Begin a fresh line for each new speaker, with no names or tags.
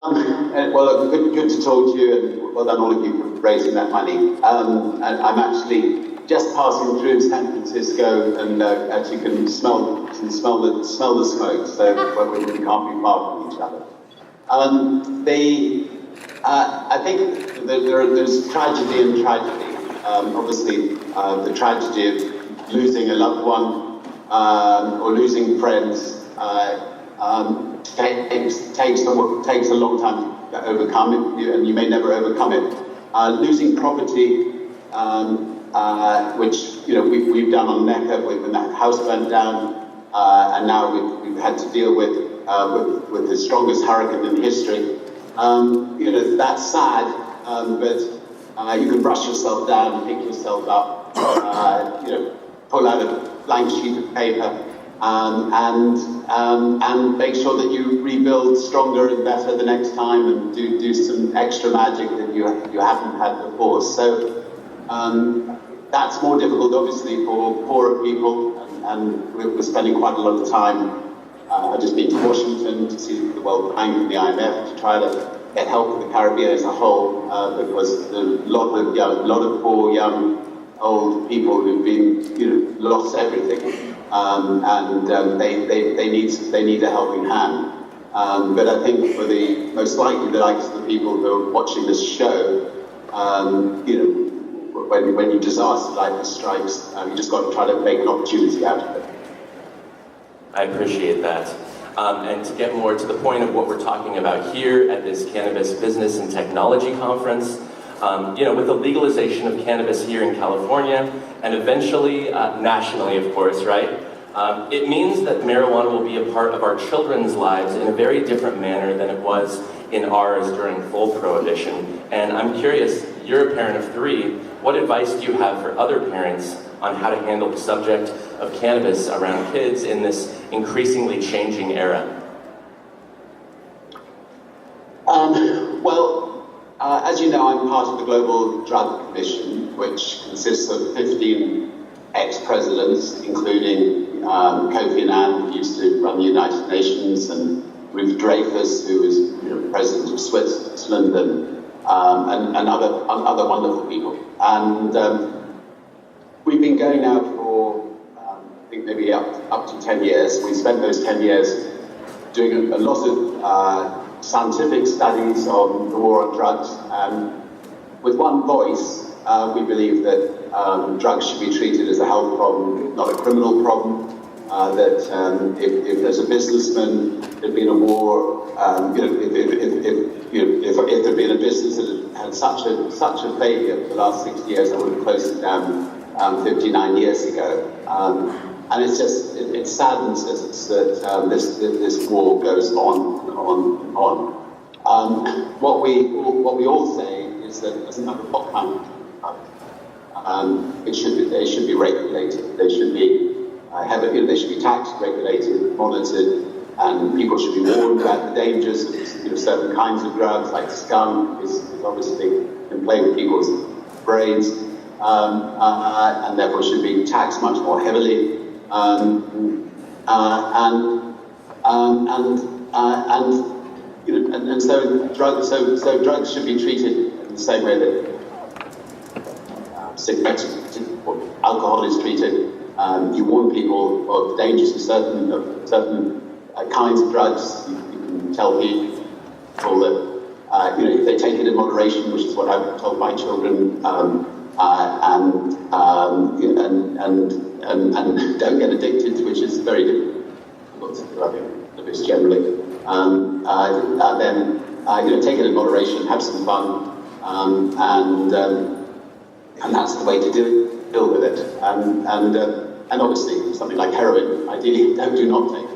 Well, good to talk to you, and well done all of you for raising that money. And I'm actually just passing through San Francisco, and as you can smell the smoke, so we can't be far from each other. I think there's tragedy and tragedy. Obviously, the tragedy of losing a loved one or losing friends takes a long time to overcome it, and you may never overcome it. Losing property, which we've done on Mecca when that house burnt down, and now we've had to deal with the strongest hurricane in history. That's sad, but you can brush yourself down, pick yourself up, pull out a blank sheet of paper, and make sure that you rebuild stronger and better the next time, and do some extra magic that you haven't had before. So that's more difficult, obviously, for poorer people, and we're spending quite a lot of time. I've just been to Washington to see the World Bank and the IMF to try to get help for the Caribbean as a whole, because there's a lot of poor, young, old people who've been, lost everything, and they need a helping hand. But I think for the most likely the likes of the people who are watching this show, when you disaster like this strikes, you just got to try to make an opportunity out of it.
I appreciate that. And to get more to the point of what we're talking about here at this Cannabis Business and Technology Conference, with the legalization of cannabis here in California, and eventually nationally, of course, right? It means that marijuana will be a part of our children's lives in a very different manner than it was in ours during full prohibition. And I'm curious, you're a parent of 3, what advice do you have for other parents on how to handle the subject of cannabis around kids in this increasingly changing era?
As you know, I'm part of the Global Drug Commission, which consists of 15 ex-presidents, including Kofi Annan, who used to run the United Nations, and Ruth Dreyfus, who was president of Switzerland, and other wonderful people. And we've been going now for, I think maybe up to 10 years. We spent those 10 years doing a lot of scientific studies on the war on drugs. With one voice, we believe that drugs should be treated as a health problem, not a criminal problem. That if there's a businessman, there'd been a war. If there'd been a business that had such a failure for the last 60 years, I would have closed it down 59 years ago. And it's just, it saddens us that this war goes on and on and on. What we all say is that it doesn't matter what kind of they should be regulated. They should be they should be taxed, regulated, monitored, and people should be warned about the dangers of certain kinds of drugs, like skunk is obviously can play with people's brains, and therefore should be taxed much more heavily. So drugs should be treated in the same way that cigarettes or alcohol is treated. You warn people of the dangers of certain kinds of drugs. You can tell people that if they take it in moderation, which is what I've told my children, and don't get addicted, which is very difficult to drug abuse generally. Then take it in moderation, have some fun, and that's the way to deal with it. And obviously something like heroin, ideally, do not take.